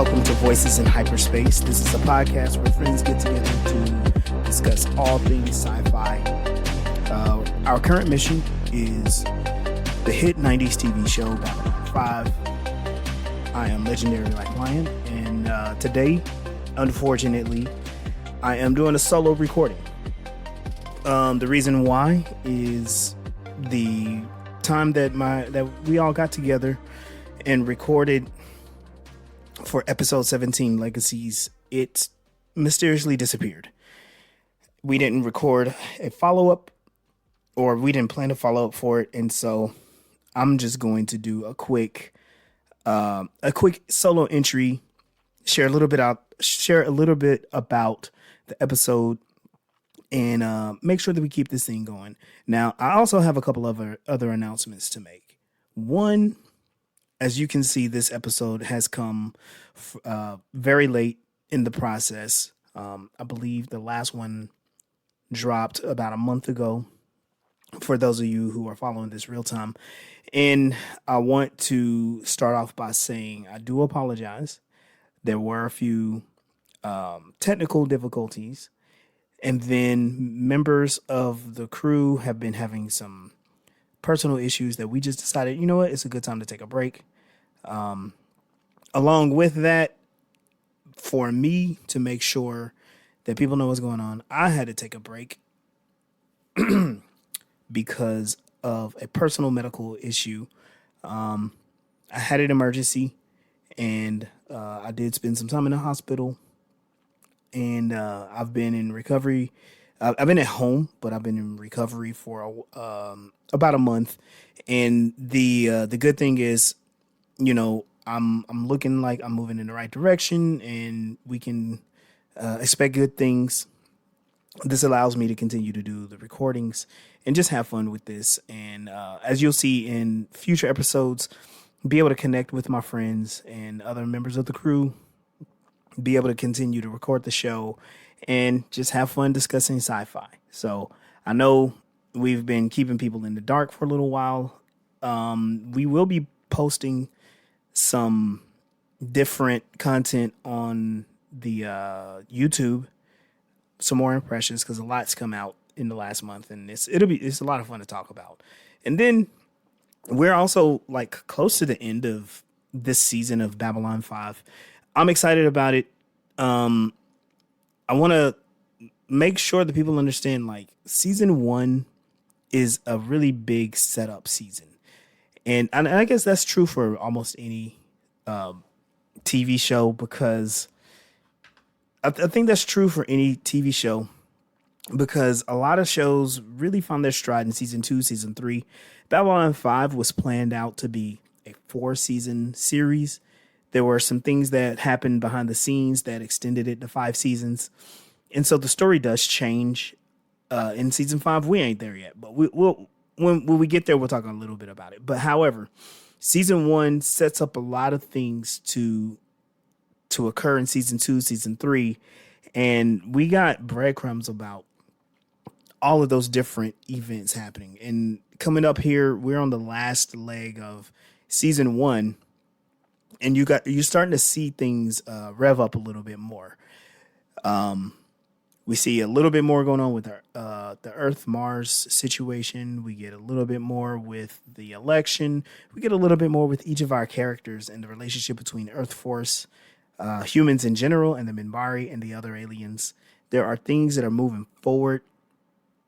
Welcome to Voices in Hyperspace. This is a podcast where friends get together to discuss all things sci-fi. Our current mission is the hit 90s TV show Babylon 5. I am Legendary Like Lion, and today, unfortunately, I am doing a solo recording. The reason why is the time that we all got together and recorded for episode 17, Legacies, it mysteriously disappeared. We didn't record a follow-up, or we didn't plan to follow up for it, and so I'm just going to do a quick solo entry, share a little bit about the episode, and make sure that we keep this thing going. Now, I also have a couple of other announcements to make. One, as you can see, this episode has come very late in the process. I believe the last one dropped about a month ago, for those of you who are following this real time. And I want to start off by saying I do apologize. There were a few technical difficulties, and then members of the crew have been having some personal issues that we just decided, you know what, it's a good time to take a break. Along with that, for me to make sure that people know what's going on, I had to take a break because of a personal medical issue. I had an emergency, and I did spend some time in the hospital, and I've been in recovery. I've been at home, but I've been in recovery for about a month. And the good thing is, you know, I'm looking like I'm moving in the right direction, and we can expect good things. This allows me to continue to do the recordings and just have fun with this. And as you'll see in future episodes, be able to connect with my friends and other members of the crew, be able to continue to record the show, and just have fun discussing sci-fi. So I know we've been keeping people in the dark for a little while. We will be posting some different content on the YouTube, some more impressions, because a lot's come out in the last month, and it's a lot of fun to talk about. And then we're also like close to the end of this season of Babylon 5. I'm excited about it. I want to make sure that people understand, like, season 1 is a really big setup season. And I guess that's true for almost any TV show, because I think that's true for any TV show, because a lot of shows really found their stride in season 2, season 3. Babylon 5 was planned out to be a 4-season series. There were some things that happened behind the scenes that extended it to 5 seasons. And so the story does change in season 5. We ain't there yet, but we'll when we get there, we'll talk a little bit about it. But however, season 1 sets up a lot of things to occur in season 2, season 3. And we got breadcrumbs about all of those different events happening. And coming up here, we're on the last leg of season 1. And you're starting to see things rev up a little bit more. We see a little bit more going on with the Earth-Mars situation. We get a little bit more with the election. We get a little bit more with each of our characters and the relationship between Earth Force, humans in general, and the Minbari and the other aliens. There are things that are moving forward.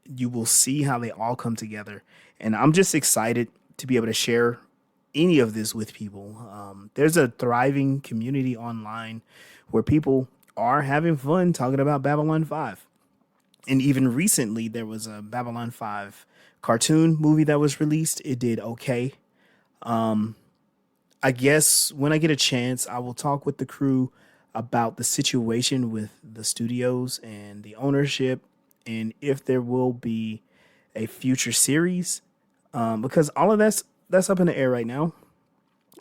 You will see how they all come together. And I'm just excited to be able to share any of this with people. There's a thriving community online where people are having fun talking about Babylon 5. And even recently, there was a Babylon 5 cartoon movie that was released. It did okay. I guess when I get a chance, I will talk with the crew about the situation with the studios and the ownership, and if there will be a future series, because all of that's up in the air right now.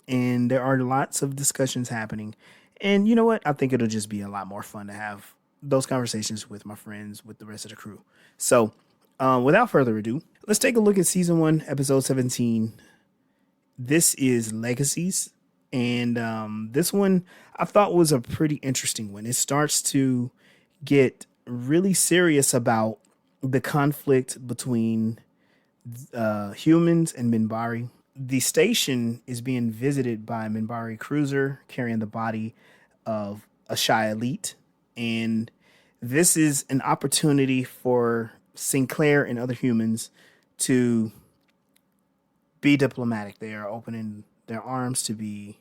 And there are lots of discussions happening. And you know what? I think it'll just be a lot more fun to have those conversations with my friends, with the rest of the crew. So without further ado, let's take a look at season 1, episode 17. This is Legacies. And this one I thought was a pretty interesting one. It starts to get really serious about the conflict between humans and Minbari. The station is being visited by a Minbari cruiser carrying the body of a Shy elite. And this is an opportunity for Sinclair and other humans to be diplomatic. They are opening their arms to be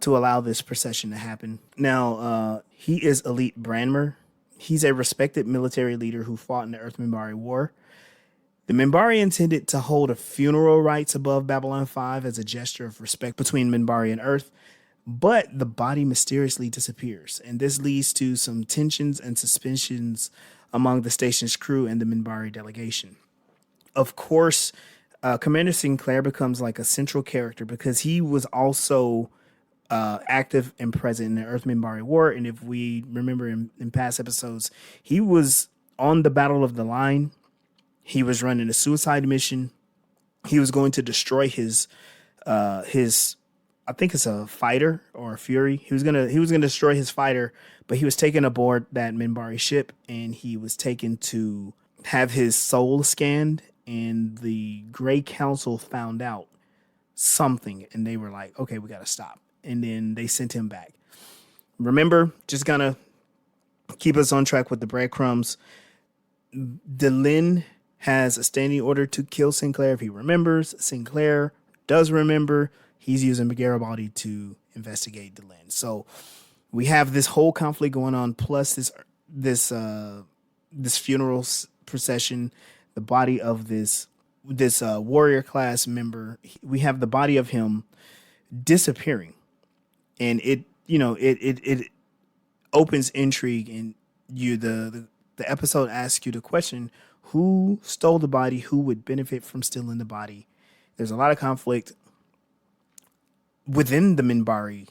to allow this procession to happen. Now, he is Elite Branmer. He's a respected military leader who fought in the Earth Minbari War. The Minbari intended to hold a funeral rites above Babylon 5 as a gesture of respect between Minbari and Earth, but the body mysteriously disappears, and this leads to some tensions and suspicions among the station's crew and the Minbari delegation. Of course, Commander Sinclair becomes like a central character because he was also active and present in the Earth Minbari War. And if we remember in past episodes, he was on the Battle of the Line. He was running a suicide mission. He was going to destroy his I think it's a fighter or a Fury. He was gonna destroy his fighter, but he was taken aboard that Minbari ship and he was taken to have his soul scanned. And the Grey Council found out something, and they were like, "Okay, we gotta stop." And then they sent him back. Remember, just gonna keep us on track with the breadcrumbs. Delenn has a standing order to kill Sinclair if he remembers. Sinclair does remember. He's using Garibaldi to investigate Delenn. So we have this whole conflict going on, plus this funeral procession, the body of this warrior class member. We have the body of him disappearing, and it opens intrigue, and the episode asks you the question: who stole the body? Who would benefit from stealing the body? There's a lot of conflict within the Minbari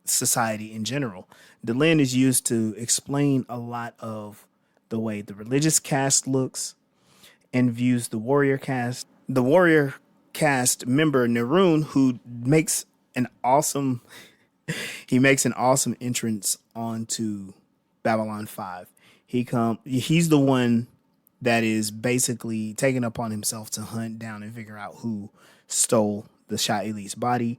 society in general. Delenn is used to explain a lot of the way the religious caste looks and views the warrior caste. The warrior caste member Neroon, who makes an awesome entrance onto Babylon 5. He's the one that is basically taking upon himself to hunt down and figure out who stole the Shah Elite's body.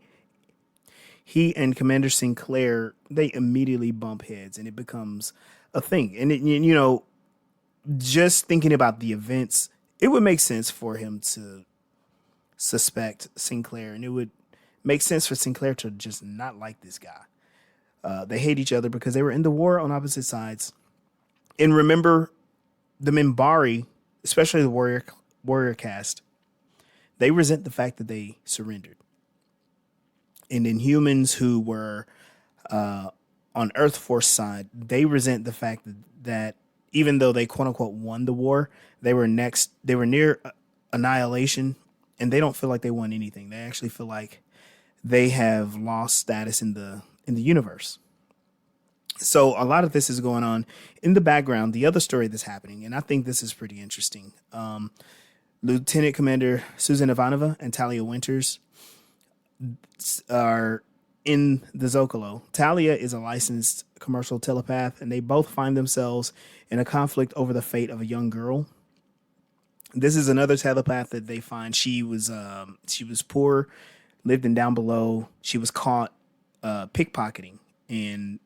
He and Commander Sinclair, they immediately bump heads, and it becomes a thing. And just thinking about the events, it would make sense for him to suspect Sinclair, and it would make sense for Sinclair to just not like this guy. They hate each other because they were in the war on opposite sides. And remember, the Minbari, especially the warrior caste, they resent the fact that they surrendered. And then humans who were on Earth Force side, they resent the fact that even though they quote unquote won the war, they were near annihilation, and they don't feel like they won anything. They actually feel like they have lost status in the universe. So a lot of this is going on in the background. The other story that's happening, and I think this is pretty interesting. Lieutenant Commander Susan Ivanova and Talia Winters are in the Zocalo. Talia is a licensed commercial telepath, and they both find themselves in a conflict over the fate of a young girl. This is another telepath that they find. She was poor, lived in down below. She was caught pickpocketing, and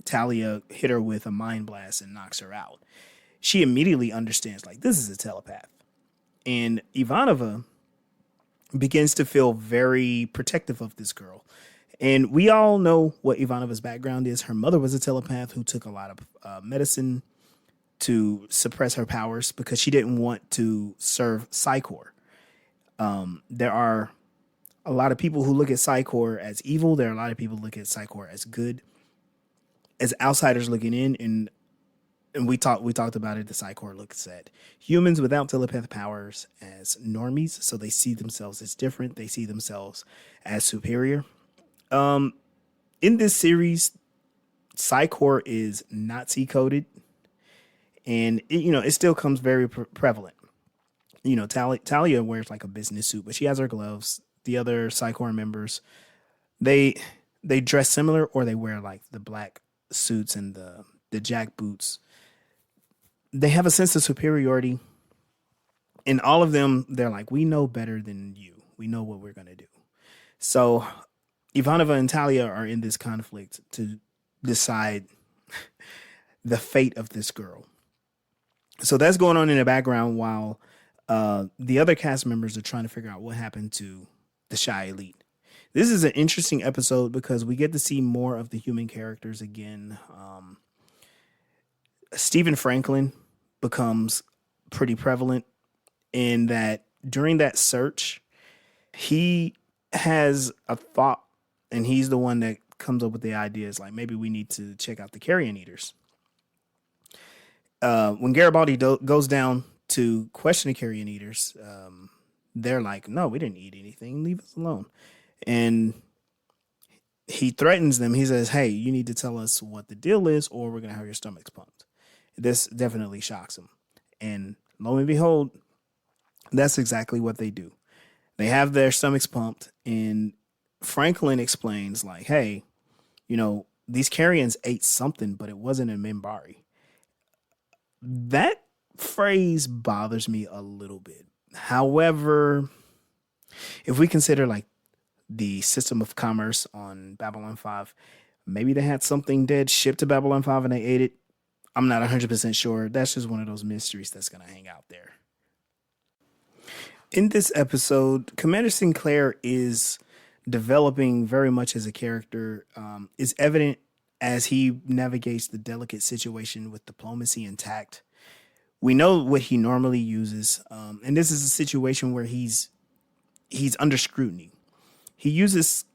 Talia hit her with a mind blast and knocks her out. She immediately understands, like, this is a telepath. And Ivanova begins to feel very protective of this girl. And we all know what Ivanova's background is. Her mother was a telepath who took a lot of medicine to suppress her powers because she didn't want to serve Psychor. There are a lot of people who look at Psychor as evil. There are a lot of people who look at Psychor as good. As outsiders looking in, and we talked about it, the Psychor looks at humans without telepath powers as normies, so they see themselves as different. They see themselves as superior. In this series, Psychor is Nazi coded, and it still comes very prevalent. Talia wears like a business suit, but she has her gloves. The other Psychor members They they dress similar, or they wear like the black suits and the jack boots. They have a sense of superiority. In all of them, they're like, we know better than you. We know what we're gonna do. So Ivanova and Talia are in this conflict to decide the fate of this girl. So that's going on in the background while the other cast members are trying to figure out what happened to the Shy Elite. This is an interesting episode because we get to see more of the human characters again. Stephen Franklin becomes pretty prevalent in that during that search, he has a thought, and he's the one that comes up with the ideas like maybe we need to check out the carrion eaters. When Garibaldi goes down to question the carrion eaters, they're like, no, we didn't eat anything. Leave us alone. And he threatens them. He says, hey, you need to tell us what the deal is or we're going to have your stomachs pumped. This definitely shocks him. And lo and behold, that's exactly what they do. They have their stomachs pumped, and Franklin explains, like, hey, these carrions ate something, but it wasn't a Minbari. That phrase bothers me a little bit. However, if we consider like the system of commerce on Babylon 5, maybe they had something dead shipped to Babylon 5 and they ate it. I'm not 100% sure. That's just one of those mysteries that's going to hang out there. In this episode, Commander Sinclair is developing very much as a character. Is evident as he navigates the delicate situation with diplomacy and tact. We know what he normally uses, and this is a situation where he's under scrutiny. He uses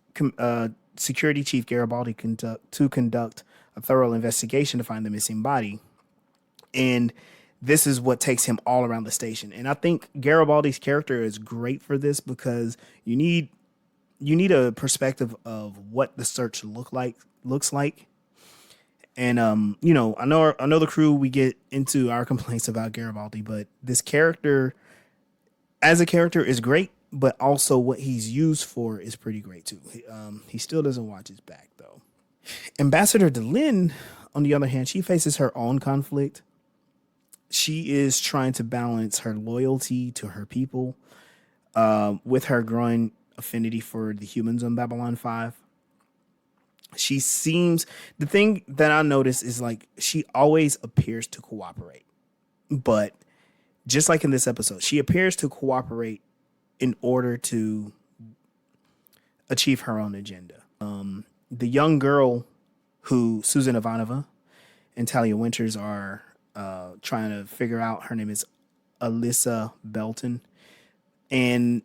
Security Chief Garibaldi to conduct a thorough investigation to find the missing body, and this is what takes him all around the station. And I think Garibaldi's character is great for this because you need a perspective of what the search looks like. And I know the crew, we get into our complaints about Garibaldi, but this character as a character is great, but also what he's used for is pretty great too. He still doesn't watch his back though. Ambassador Delenn, on the other hand, she faces her own conflict. She is trying to balance her loyalty to her people with her growing affinity for the humans on Babylon 5. The thing that I notice is like she always appears to cooperate. But just like in this episode, she appears to cooperate in order to achieve her own agenda. The young girl who Susan Ivanova and Talia Winters are trying to figure out, her name is Alyssa Belton. And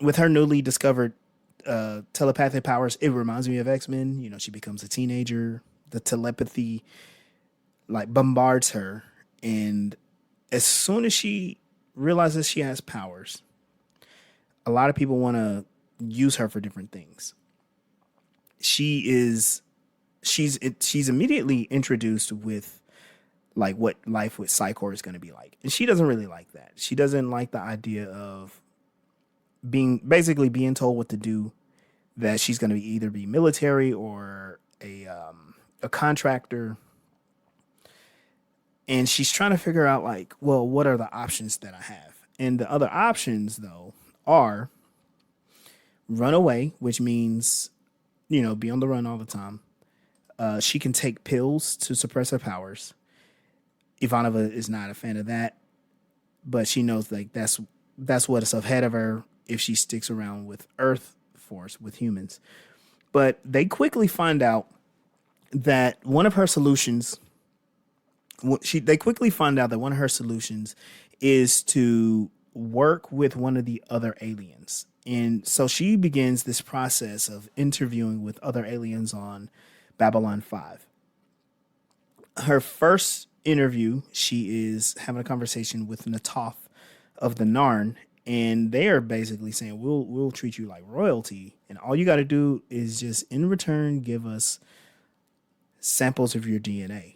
with her newly discovered telepathic powers, it reminds me of X-Men. She becomes a teenager. The telepathy like bombards her. And as soon as she realizes she has powers, a lot of people want to use her for different things. She's immediately introduced with like what life with Psychor is going to be like. And she doesn't really like that. She doesn't like the idea of being told what to do, that she's going to either be military or a contractor. And she's trying to figure out like, well, what are the options that I have? And the other options though are run away, which means, be on the run all the time. She can take pills to suppress her powers. Ivanova is not a fan of that, but she knows like that's what's ahead of her if she sticks around with Earth Force, with humans. But they quickly find out that one of her solutions is to work with one of the other aliens. And so she begins this process of interviewing with other aliens on Babylon 5. Her first interview, she is having a conversation with Natoth of the Narn, and they are basically saying, we'll treat you like royalty, and all you got to do is just in return give us samples of your DNA,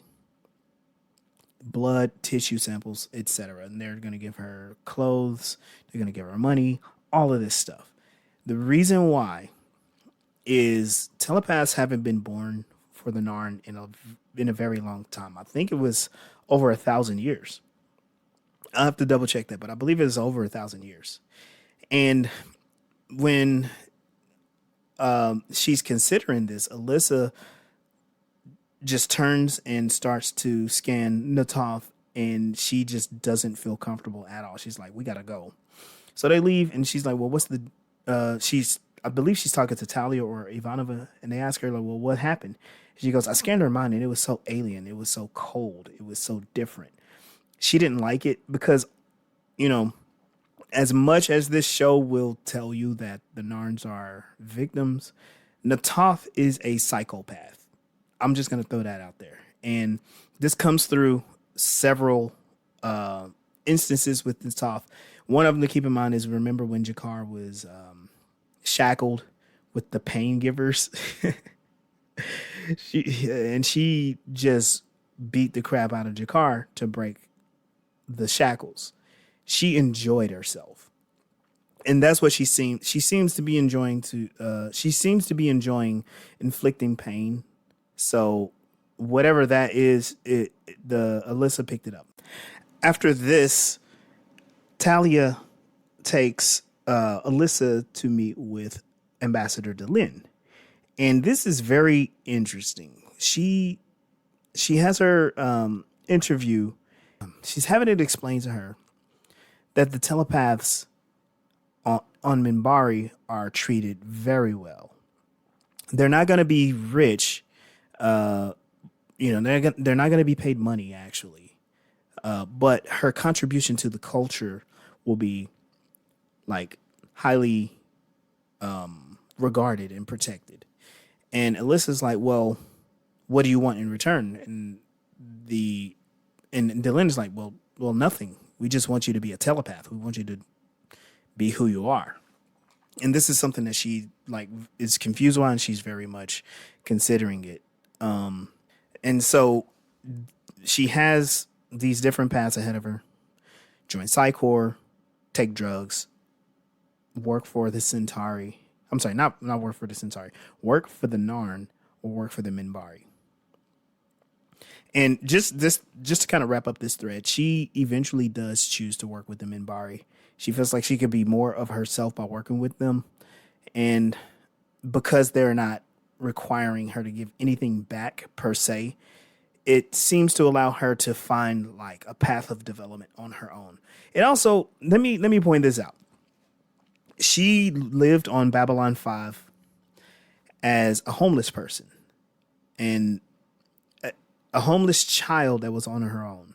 blood, tissue samples, etc. And they're going to give her clothes, they're going to give her money, all of this stuff. The reason why is telepaths haven't been born for the Narn in a very long time. I think it was over 1,000 years. I'll have to double check that, but I believe it is over 1,000 years. And when she's considering this, Alyssa just turns and starts to scan Natov, and she just doesn't feel comfortable at all. She's like, "We gotta go." So they leave, and she's like, "Well, what's the?" She's, I believe she's talking to Talia or Ivanova, and they ask her like, "Well, what happened?" She goes, "I scanned her mind, and it was so alien. It was so cold. It was so different." She didn't like it because, you know, as much as this show will tell you that the Narns are victims, Natoth is a psychopath. I'm just going to throw that out there. And this comes through several instances with Natoth. One of them to keep in mind is, remember when Jakar was shackled with the pain givers? she just beat the crap out of Jakar to break the shackles. She enjoyed herself, and that's what she seems to be enjoying inflicting pain. So whatever that is, the Alyssa picked it up. After this, Talia takes Alyssa to meet with Ambassador Delin, and this is very interesting. She has her interview. She's having it explained to her that the telepaths on Minbari are treated very well. They're not going to be rich. They're not going to be paid money, actually. But her contribution to the culture will be like highly regarded and protected. And Alyssa's like, "Well, what do you want in return?" And Dylan's like, well, nothing. We just want you to be a telepath. We want you to be who you are. And this is something that she like is confused on. She's very much considering it. And so she has these different paths ahead of her: join Psychor, take drugs, work for the Centauri. I'm sorry, not work for the Centauri. Work for the Narn or work for the Minbari. And just to kind of wrap up this thread, she eventually does choose to work with the Minbari. She feels like she could be more of herself by working with them. And because they're not requiring her to give anything back per se, it seems to allow her to find like a path of development on her own. It also, let me point this out. She lived on Babylon 5 as a homeless person, and a homeless child that was on her own.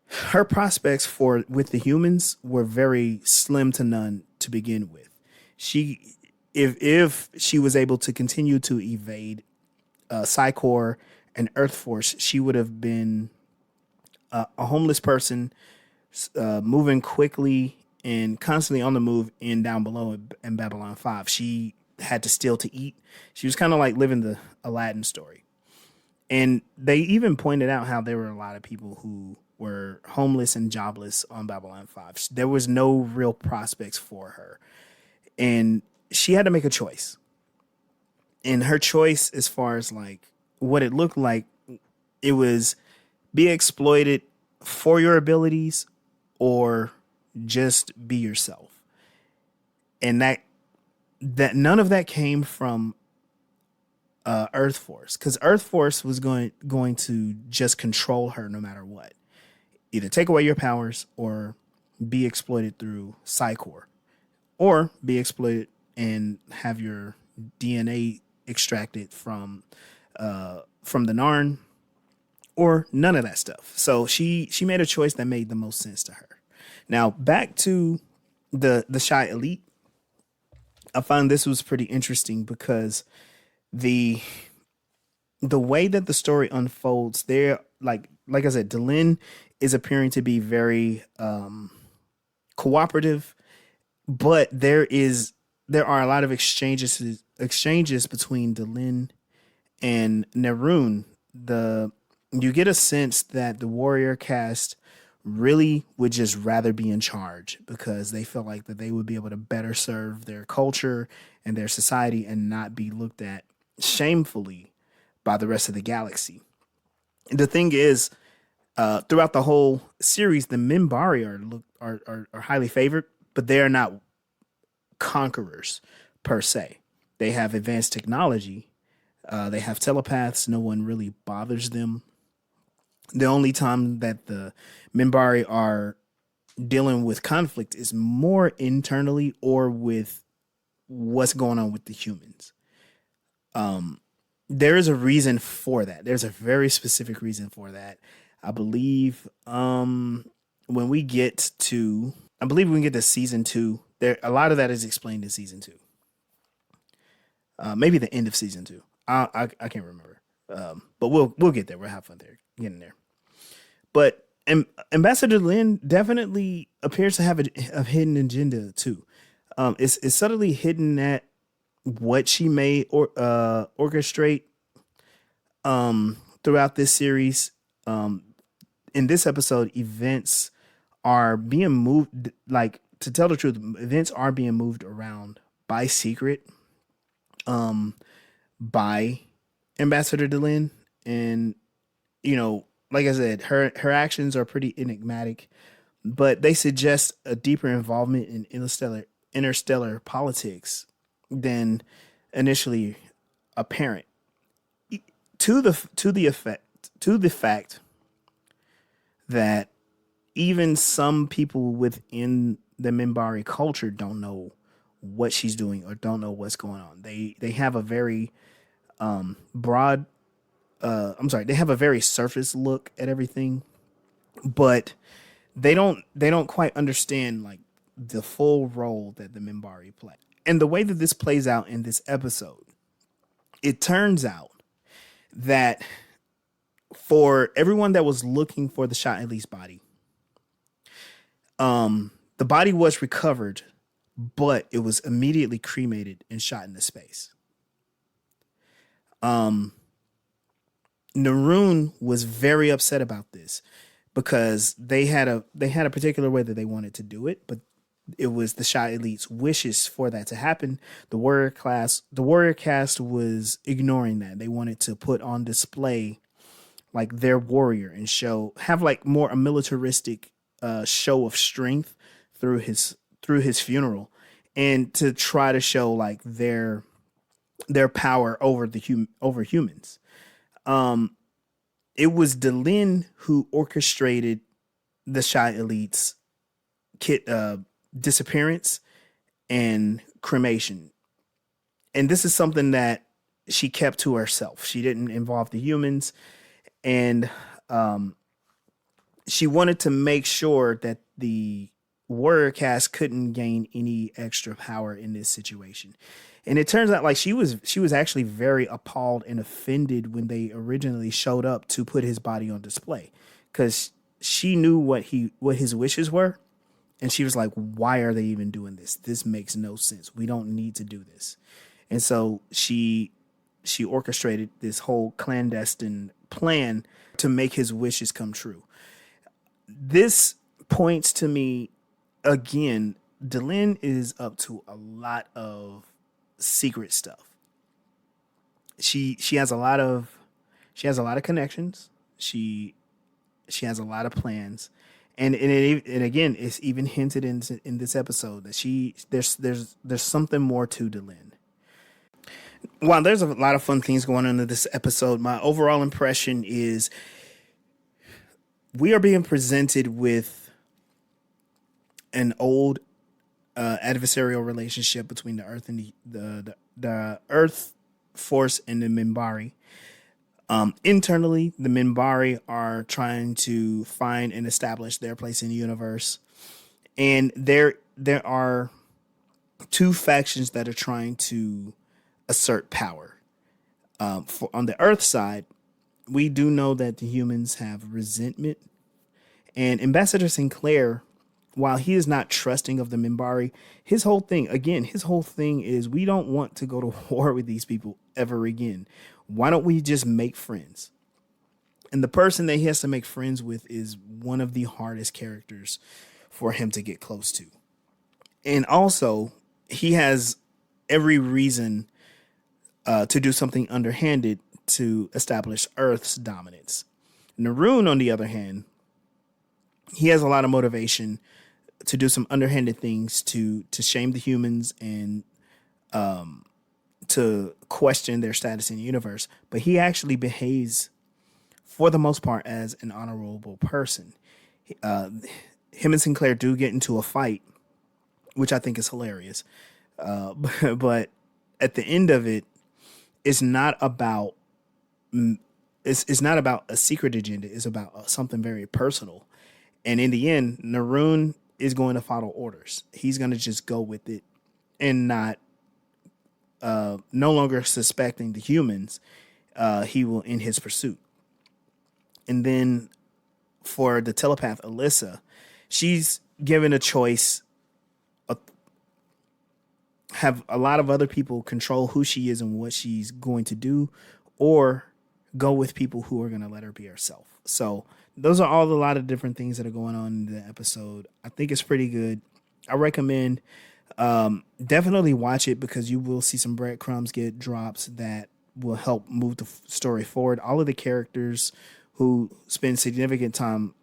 Her prospects with the humans were very slim to none to begin with. If she was able to continue to evade Psychor and Earth Force, she would have been a homeless person, moving quickly and constantly on the move in down below in Babylon 5. She had to steal to eat. She was kind of like living the Aladdin story. And they even pointed out how there were a lot of people who were homeless and jobless on Babylon 5. There was no real prospects for her. And she had to make a choice. And her choice, as far as like what it looked like, it was be exploited for your abilities or just be yourself. And that none of that came from Earth Force, because Earth Force was going to just control her no matter what. Either take away your powers or be exploited through Psychor, or be exploited and have your DNA extracted from the Narn, or none of that stuff. So she made a choice that made the most sense to her. Now back to the Shy Elite. I found this was pretty interesting because the way that the story unfolds there, like I said, Delin is appearing to be very cooperative, but there are a lot of exchanges between Delin and Nerun. You get a sense that the warrior caste really would just rather be in charge because they feel like that they would be able to better serve their culture and their society and not be looked at shamefully by the rest of the galaxy. The thing is, throughout the whole series, the Minbari are highly favored, but they are not conquerors per se. They have advanced technology. They have telepaths. No one really bothers them. The only time that the Minbari are dealing with conflict is more internally or with what's going on with the humans. There is a reason for that. There's a very specific reason for that. I believe when we get to season 2, there a lot of that is explained in season 2. Maybe the end of season 2. I can't remember. But we'll get there. We'll have fun there, getting there. But Ambassador Lin definitely appears to have a hidden agenda too. It's subtly hidden at what she may orchestrate throughout this series. In this episode, events are being moved. Like, to tell the truth, events are being moved around by secret, by Ambassador Delin, and like I said, her actions are pretty enigmatic, but they suggest a deeper involvement in interstellar politics than initially apparent. To the fact that even some people within the Minbari culture don't know what she's doing or don't know what's going on. They have a very they have a very surface look at everything, but they don't quite understand like the full role that the Minbari play. And the way that this plays out in this episode, it turns out that for everyone that was looking for the Shot Elite's body, the body was recovered, but it was immediately cremated and shot into space. Naroon was very upset about this because they had a particular way that they wanted to do it, but it was the Shot Elite's wishes for that to happen. The warrior cast was ignoring that. They wanted to put on display like their warrior and have like more a militaristic show of strength through his funeral, and to try to show like their power over humans. It was Delin who orchestrated the Shot Elite's disappearance and cremation. And this is something that she kept to herself. She didn't involve the humans, and she wanted to make sure that the warrior cast couldn't gain any extra power in this situation. And it turns out like she was actually very appalled and offended when they originally showed up to put his body on display, because she knew what his wishes were. And she was like, why are they even doing this? This makes no sense. We don't need to do this. And so she orchestrated this whole clandestine plan to make his wishes come true. This points to me, again, Delin is up to a lot of secret stuff. She has a lot of connections. She has a lot of plans. And again, it's even hinted in this episode that there's something more to Delin. While there's a lot of fun things going on in this episode, my overall impression is we are being presented with an old adversarial relationship between the Earth and the Earth Force and the Minbari. Internally, the Minbari are trying to find and establish their place in the universe. And there are two factions that are trying to assert power. On the Earth side, we do know that the humans have resentment. And Ambassador Sinclair, while he is not trusting of the Minbari, his whole thing is we don't want to go to war with these people ever again. Why don't we just make friends? And the person that he has to make friends with is one of the hardest characters for him to get close to. And also, he has every reason to do something underhanded to establish Earth's dominance. Naroon, on the other hand, he has a lot of motivation to do some underhanded things to shame the humans and to question their status in the universe. But he actually behaves, for the most part, as an honorable person. Him and Sinclair do get into a fight, which I think is hilarious. But at the end of it, it's not about it's not about a secret agenda. It's about something very personal. And in the end, Naroon is going to follow orders. He's going to just go with it and not no longer suspecting the humans. He will end his pursuit. And then for the telepath Alyssa, she's given a choice. Have a lot of other people control who she is and what she's going to do, or go with people who are going to let her be herself. So those are all a lot of different things that are going on in the episode. I think it's pretty good. I recommend definitely watch it, because you will see some breadcrumbs get drops that will help move the story forward. All of the characters who spend significant time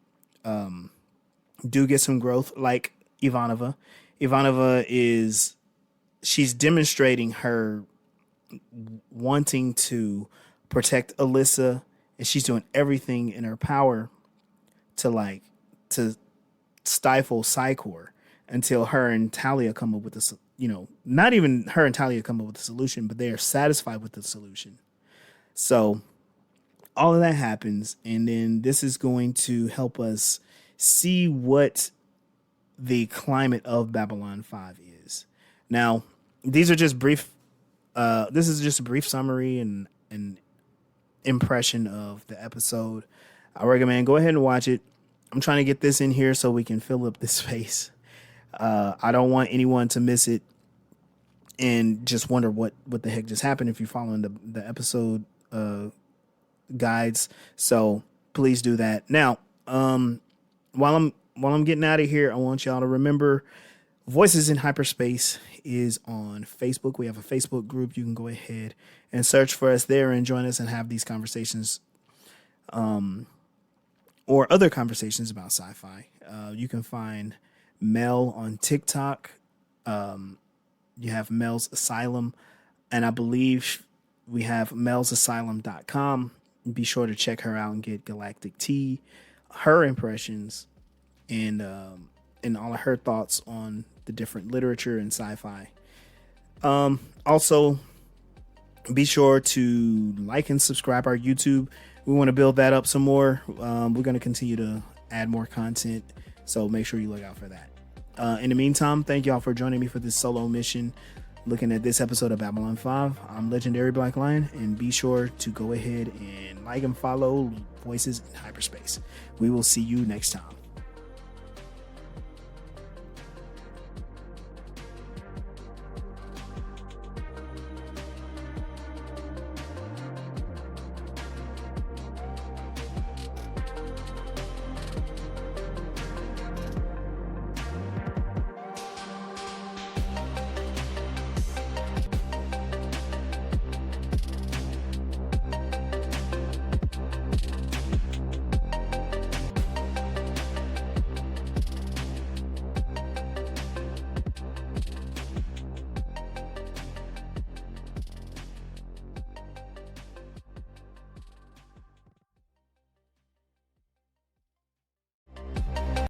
do get some growth, like Ivanova. She's demonstrating her wanting to protect Alyssa, and she's doing everything in her power to stifle Psychor until her and Talia come up with not even her and Talia come up with a solution, but they are satisfied with the solution. So all of that happens, and then this is going to help us see what the climate of Babylon 5 is. Now, these are just brief. This is just a brief summary and an impression of the episode. I recommend go ahead and watch it. I'm trying to get this in here so we can fill up this space. I don't want anyone to miss it and just wonder what the heck just happened if you're following the episode guides. So please do that. Now, while I'm getting out of here, I want y'all to remember Voices in Hyperspace is on Facebook. We have a Facebook group. You can go ahead and search for us there and join us and have these conversations or other conversations about sci-fi. You can find Mel on TikTok. You have Mel's Asylum, and I believe we have melsasylum.com. Be sure to check her out and get Galactic Tea, her impressions, and all of her thoughts on the different literature and sci-fi. Also, be sure to like and subscribe our YouTube. We want to build that up some more. We're going to continue to add more content, so make sure you look out for that. In the meantime, thank y'all for joining me for this solo mission, looking at this episode of Babylon 5. I'm Legendary Black Lion, and be sure to go ahead and like and follow Voices in Hyperspace. We will see you next time.